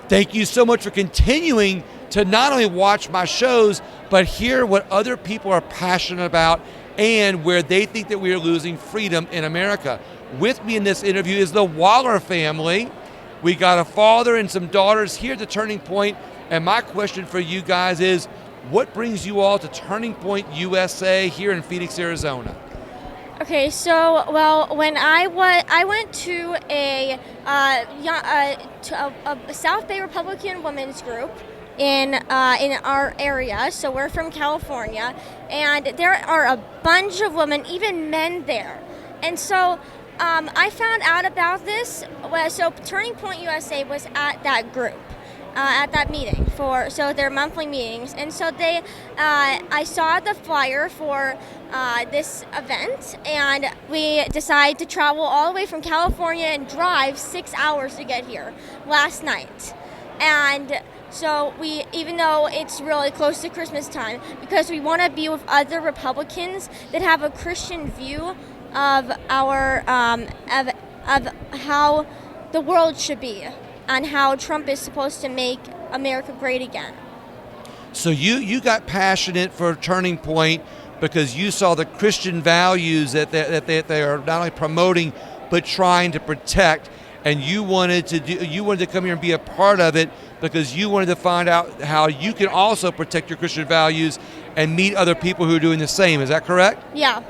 Thank you so much for continuing to not only watch my shows, but hear what other people are passionate about and where they think that we are losing freedom in America. With me in this interview is the Waller family. We got a father and some daughters here at the Turning Point, and my question for you guys is, what brings you all to Turning Point USA here in Phoenix, Arizona? Okay, so when I went to a South Bay Republican women's group in our area. So we're from California, and there are a bunch of women, even men there, and so I found out about this. So Turning Point USA was at that group. At that meeting for their monthly meetings, and so I saw the flyer for this event, and we decided to travel all the way from California and drive 6 hours to get here last night. And so even though it's really close to Christmas time, because we want to be with other Republicans that have a Christian view of our of how the world should be, on how Trump is supposed to make America great again. So you got passionate for Turning Point because you saw the Christian values that they are not only promoting but trying to protect, and you wanted to come here and be a part of it because you wanted to find out how you can also protect your Christian values and meet other people who are doing the same. Is that correct? Yeah.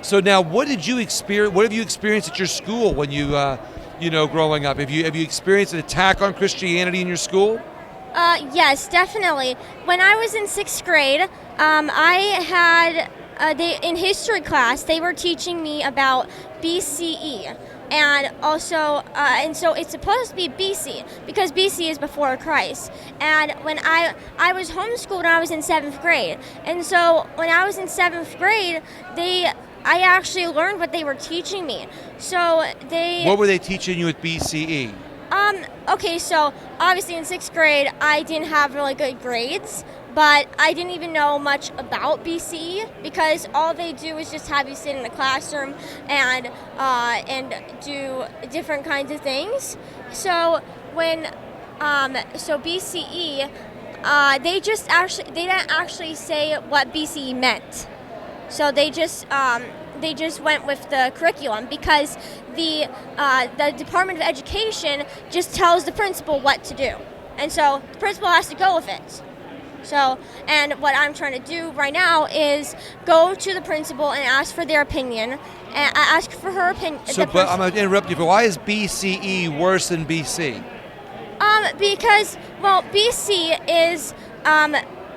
So now, what have you experienced at your school when you growing up? Have you experienced an attack on Christianity in your school? Yes, definitely. When I was in 6th grade, I had in history class they were teaching me about BCE, and also and so it's supposed to be BC because BC is before Christ. And when I was homeschooled when I was in 7th grade, and so when I was in 7th grade, I actually learned what they were teaching me. What were they teaching you with BCE? Okay, so obviously in 6th grade, I didn't have really good grades, but I didn't even know much about BCE because all they do is just have you sit in a classroom and do different kinds of things. So BCE, they didn't actually say what BCE meant. So they just went with the curriculum because the Department of Education just tells the principal what to do, and so the principal has to go with it. So, and what I'm trying to do right now is go to the principal and ask for their opinion, and ask for her opinion. But I'm going to interrupt you. But why is BCE worse than BC? Because BC is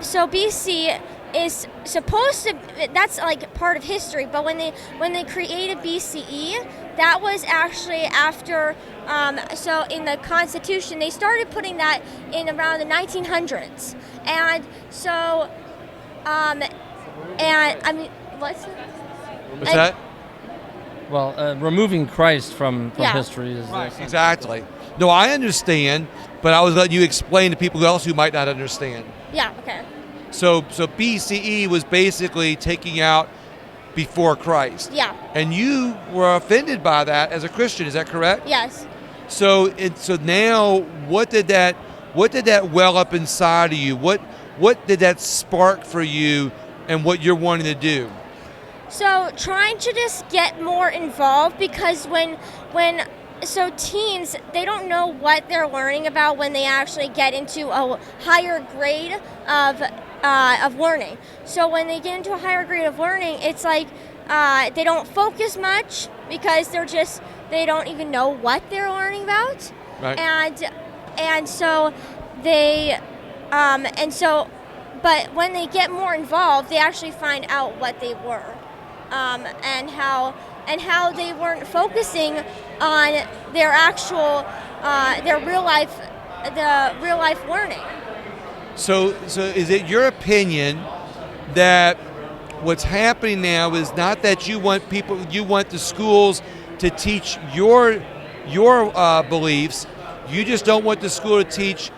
BC is supposed to, that's like part of history, but when they created BCE, that was actually after so in the Constitution they started putting that in around the 1900s, and so and I mean what's that? Well, removing Christ from Yeah. history is Right, exactly. No, I understand, but I was letting you explain to people else who might not understand. Yeah, okay. So BCE was basically taking out before Christ. Yeah. And you were offended by that as a Christian, is that correct? Yes. So now what did that well up inside of you? What did that spark for you and what you're wanting to do? So trying to just get more involved, because when teens, they don't know what they're learning about when they actually get into a higher grade of learning. So when they get into a higher grade of learning, it's like they don't focus much because they don't even know what they're learning about. Right. And so but when they get more involved, they actually find out what they were, and how they weren't focusing on their actual the real life learning. So is it your opinion that what's happening now is not that you want the schools to teach your beliefs, you just don't want the school to teach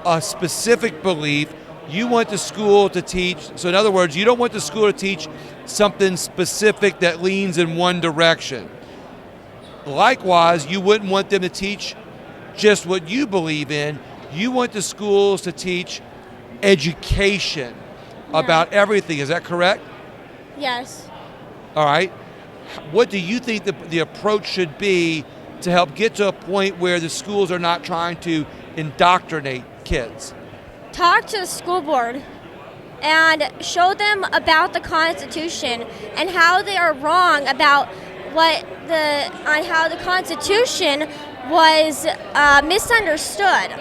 a specific belief, you want the school to teach, so in other words, you don't want the school to teach something specific that leans in one direction. Likewise, you wouldn't want them to teach just what you believe in. you want the schools to teach education about everything. Is that correct? Yes. All right. What do you think the approach should be to help get to a point where the schools are not trying to indoctrinate kids? Talk to the school board and show them about the Constitution and how they are wrong about how the Constitution was misunderstood.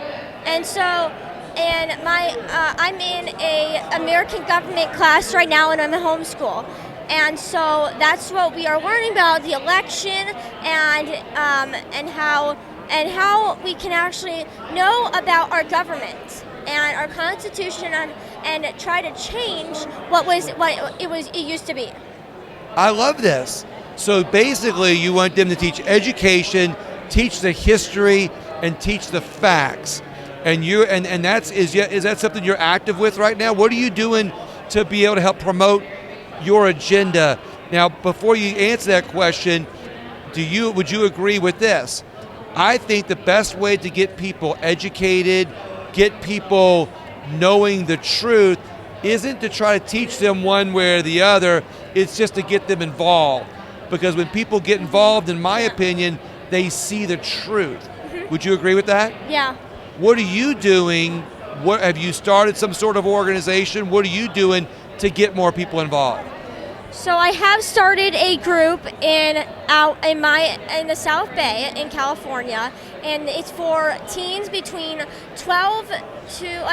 And so, I'm in a American government class right now, and I'm in homeschool. And so that's what we are learning about, the election and how we can actually know about our government and our Constitution and try to change what it used to be. I love this. So basically, you want them to teach education, teach the history, and teach the facts. And is that something you're active with right now? What are you doing to be able to help promote your agenda? Now, before you answer that question, would you agree with this? I think the best way to get people educated, get people knowing the truth, isn't to try to teach them one way or the other. It's just to get them involved. Because when people get involved, in my opinion, they see the truth. Would you agree with that? Yeah. What are you doing? Have you started some sort of organization? What are you doing to get more people involved? So I have started a group in the South Bay in California, and it's for teens between 12 to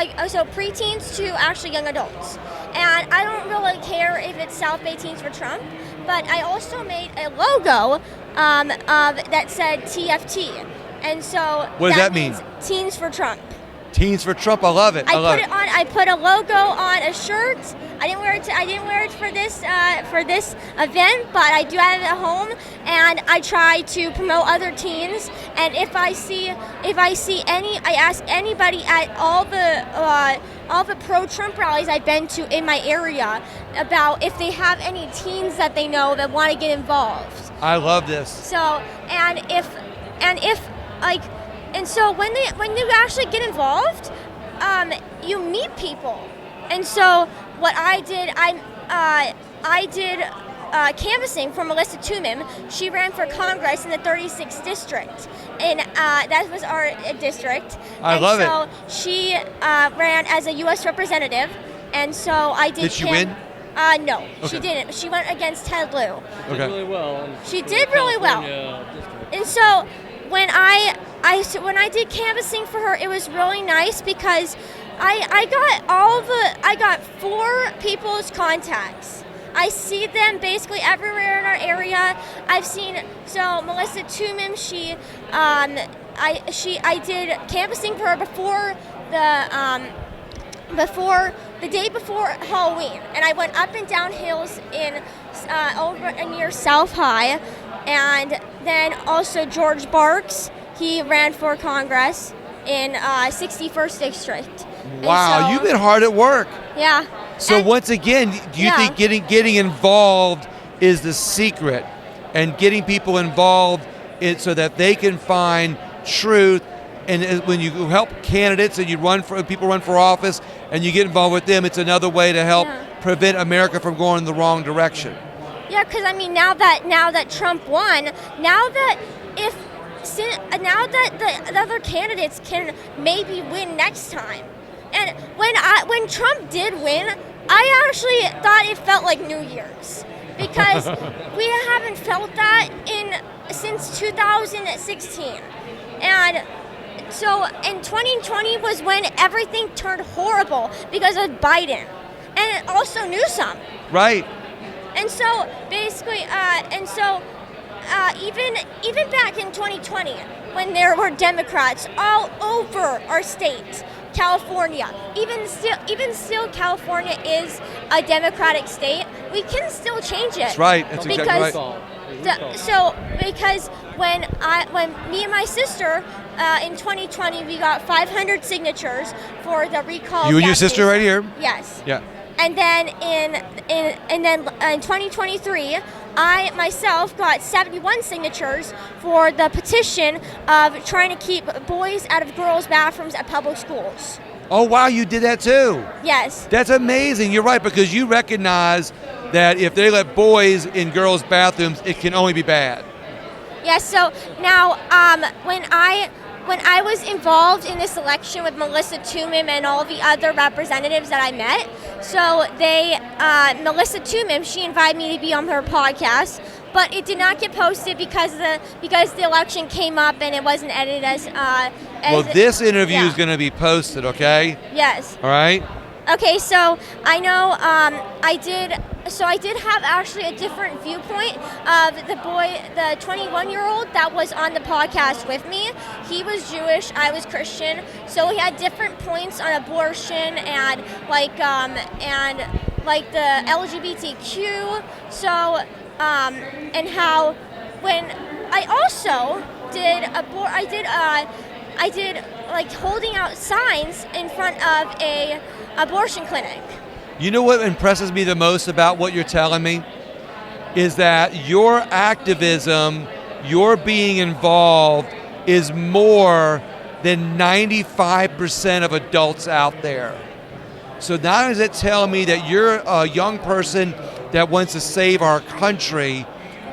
preteens to actually young adults. And I don't really care if it's South Bay Teens for Trump, but I also made a logo that said TFT. And so what does that mean? Teens for Trump. Teens for Trump. I love it. I put a logo on a shirt. I didn't wear it for this event, but I do have it at home, and I try to promote other teens. And if I see any, I ask anybody at all the pro-Trump rallies I've been to in my area about if they have any teens that they know that want to get involved. I love this. So so when you actually get involved, you meet people. And so what I did, I did canvassing for Melissa Tumim. She ran for Congress in the 36th district, and that was our district. I love it. So she ran as a U.S. representative, and so I did. Did she win? No, Okay. she didn't. She went against Ted Lieu. She did really well. She did really well. District. And so when I did canvassing for her, it was really nice because I got 4 people's contacts. I see them basically everywhere in our area. I've seen Melissa Tumim. I did canvassing for her before the day before Halloween, and I went up and down hills over near South High, and then also George Barks. He ran for Congress in 61st district. Wow, you've been hard at work. Yeah. So once again, do you think getting involved is the secret, and getting people involved so that they can find truth? And when you help candidates and people run for office and you get involved with them, it's another way to help prevent America from going in the wrong direction. Yeah, because I mean, now that Trump won, now that the other candidates can maybe win next time. And when Trump did win, I actually thought it felt like New Year's, because we haven't felt that since 2016. And so in 2020 was when everything turned horrible because of Biden and also Newsom. Right. And so basically, even back in 2020, when there were Democrats all over our state, California, even still California is a Democratic state. We can still change it. That's right. That's exactly right. Because when me and my sister in 2020, we got 500 signatures for the recall. You and your sister right here? Yes. Yeah. And then in 2023, I myself got 71 signatures for the petition of trying to keep boys out of girls' bathrooms at public schools. Oh, wow, you did that too. Yes. That's amazing. You're right, because you recognize that if they let boys in girls' bathrooms, it can only be bad. Yes. So now, when I was involved in this election with Melissa Toomim and all the other representatives that I met, so Melissa Toomim, she invited me to be on her podcast, but it did not get posted because the election came up and it wasn't edited as well, this interview is going to be posted, okay? Yes. All right? Okay, so I know I did have actually a different viewpoint of the 21-year-old that was on the podcast with me. He was Jewish, I was Christian, so we had different points on abortion and like the LGBTQ. So and how when I also I did like holding out signs in front of a abortion clinic. You know what impresses me the most about what you're telling me? Is that your activism, your being involved, is more than 95% of adults out there. So not only does it tell me that you're a young person that wants to save our country,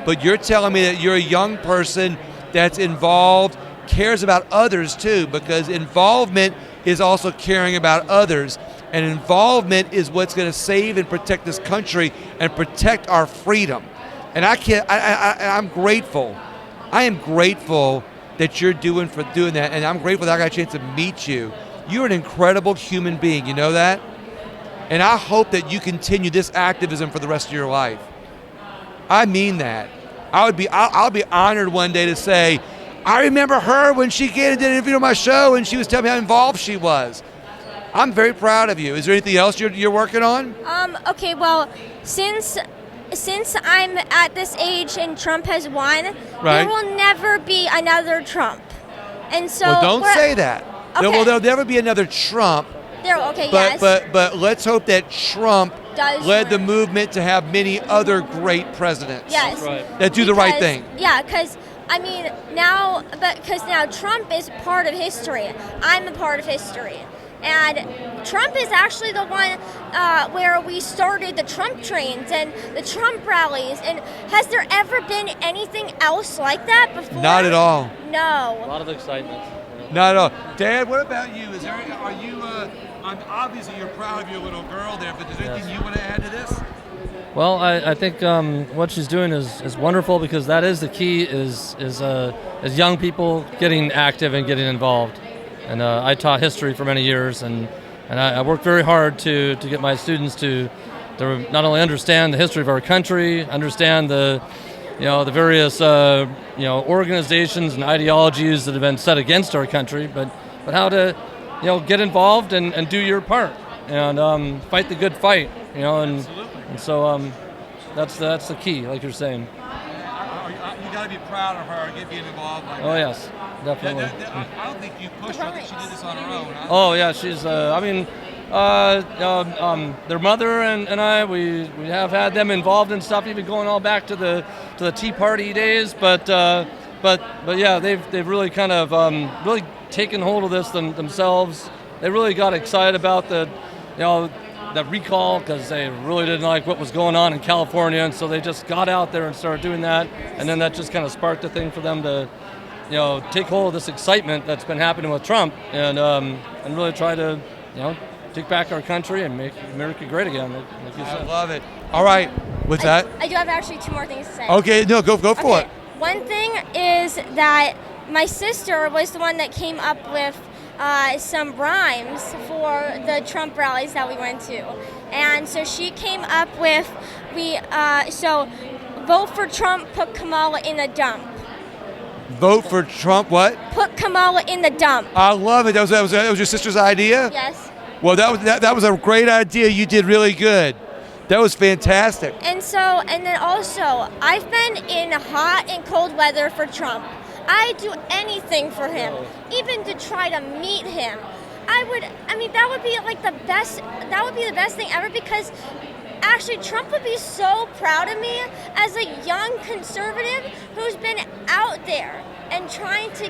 but you're telling me that you're a young person that's involved, cares about others too, because involvement is also caring about others. And involvement is what's going to save and protect this country and protect our freedom. And I'm grateful. I am grateful that you're doing that, and I'm grateful that I got a chance to meet you. You're an incredible human being, you know that? And I hope that you continue this activism for the rest of your life. I mean that. I'll be honored one day to say, I remember her when she came and did an interview on my show and she was telling me how involved she was. I'm very proud of you. Is there anything else you're working on? Okay, well, since I'm at this age and Trump has won, there will never be another Trump. And so well, don't say that. Okay. There'll never be another Trump. Yes. But let's hope that Trump led the win. movement to have many other great presidents. Yes. That do the right thing. Yeah, because I mean now Trump is part of history. I'm a part of history. And Trump is actually the one where we started the Trump trains and the Trump rallies. And has there ever been anything else like that before? Not at all. No. A lot of excitement. Not at all. Dad, what about you? Obviously you're proud of your little girl there, but is there anything you want to add to this? Well, I think what she's doing is wonderful, because that is the key is young people getting active and getting involved. And I taught history for many years, and I worked very hard to get my students to not only understand the history of our country, understand the various organizations and ideologies that have been set against our country, but how to get involved and do your part and fight the good fight, and so that's the key, like you're saying. You got to be proud of her getting involved like that. Oh yes, definitely. I don't think you pushed her. I think she did this on her own. Huh? Oh yeah, she's. Their mother and I, we have had them involved in stuff, even going all back to the Tea Party days. But yeah, they've really kind of really taken hold of this themselves. They really got excited about the recall, because they really didn't like what was going on in California, and so they just got out there and started doing that, and then that just kind of sparked the thing for them to take hold of this excitement that's been happening with Trump, and really try to take back our country and make America great again. Like you said. I love it. All right, what's that? I do have actually two more things to say. Okay, no, go for it. One thing is that my sister was the one that came up with some rhymes for the Trump rallies that we went to. And so she came up with, so vote for Trump, put Kamala in the dump. Vote for Trump, what? Put Kamala in the dump. I love it. That was your sister's idea? Yes. Well, that was a great idea. You did really good. That was fantastic. And then also, I've been in hot and cold weather for Trump. I'd do anything for him, even to try to meet him. That would be like the best. That would be the best thing ever, because actually, Trump would be so proud of me as a young conservative who's been out there and trying to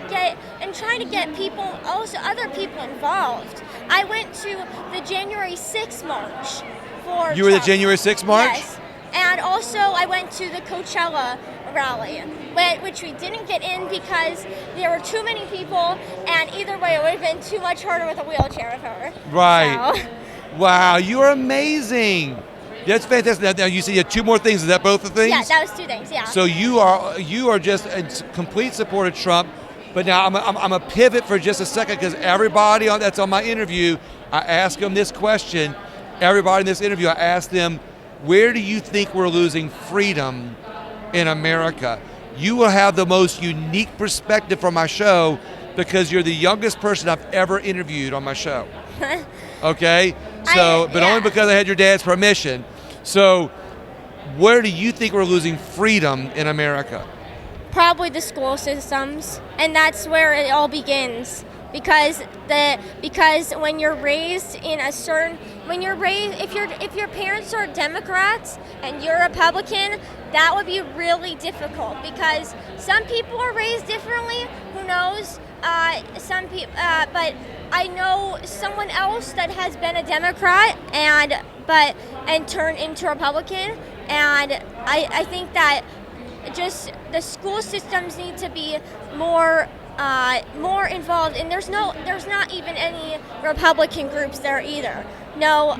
get people, also other people involved. I went to the January 6th march for You were the Trump. January 6th march? Yes. And also I went to the Coachella rally, which we didn't get in because there were too many people, and either way it would have been too much harder with a wheelchair for her. Right. So. Wow, you are amazing. That's fantastic. Now you said you had 2 more things. Is that both the things? Yeah, that was 2 things. Yeah. So you are just in complete support of Trump. But now I'm a pivot for just a second, because everybody that's on my interview, I ask them this question. Everybody in this interview, I ask them, where do you think we're losing freedom in America? You will have the most unique perspective from my show because you're the youngest person I've ever interviewed on my show. Okay? So, but only because I had your dad's permission. So, where do you think we're losing freedom in America? Probably the school systems, and that's where it all begins. Because when you're raised in a certain, if your parents are Democrats and you're Republican, that would be really difficult, because some people are raised differently. Who knows? Some people, but I know someone else that has been a Democrat and turned into Republican, and I think that just the school systems need to be more involved, and there's not even any Republican groups there either. No,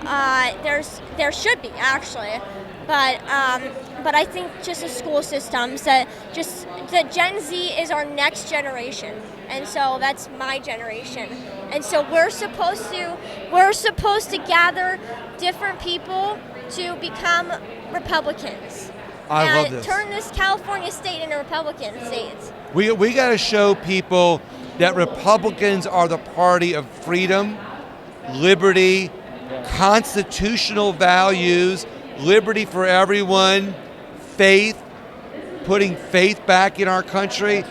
there should be actually, but I think just the school systems, that just the Gen Z is our next generation, and so that's my generation, and so we're supposed to gather different people to become Republicans. I love this. Turn this California state into Republican states. We got to show people that Republicans are the party of freedom, liberty, constitutional values, liberty for everyone, faith, putting faith back in our country,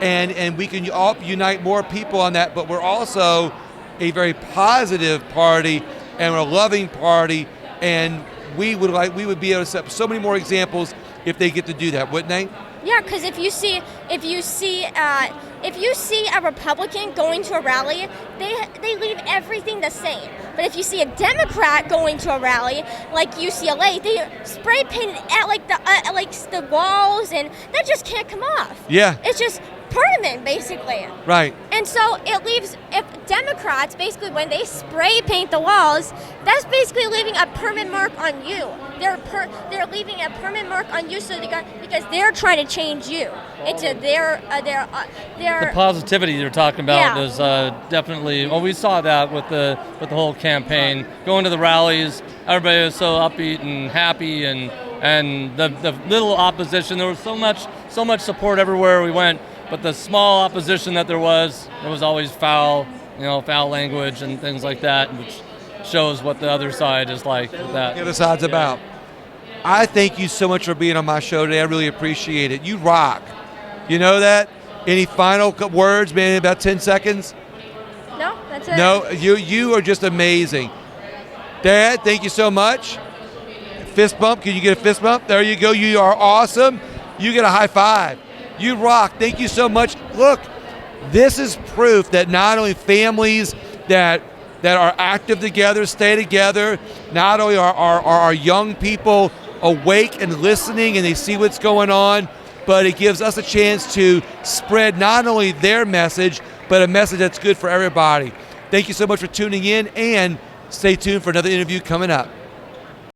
and we can all unite more people on that. But we're also a very positive party, and we're a loving party, and we would be able to set up so many more examples if they get to do that, wouldn't they? Yeah, because if you see a Republican going to a rally, they leave everything the same. But if you see a Democrat going to a rally like UCLA, they spray paint at like the walls, and that just can't come off. Yeah. It's just permanent, basically. Right. And so it leaves, if Democrats, basically when they spray paint the walls, that's basically leaving a permanent mark on you. They're leaving a permanent mark on you, because they're trying to change you into their The positivity you're talking about is definitely. Well, we saw that with the whole campaign, going to the rallies. Everybody was so upbeat and happy, and the little opposition. There was so much support everywhere we went. But the small opposition that there was always foul language and things like that, which shows what the other side is like with that. The other side's about. I thank you so much for being on my show today. I really appreciate it. You rock. You know that? Any final words, man, in about 10 seconds? No, that's it. No, you are just amazing. Dad, thank you so much. Fist bump. Can you get a fist bump? There you go. You are awesome. You get a high five. You rock. Thank you so much. Look, this is proof that not only families that are active together stay together, not only are our young people awake and listening and they see what's going on, but it gives us a chance to spread not only their message, but a message that's good for everybody. Thank you so much for tuning in, and stay tuned for another interview coming up.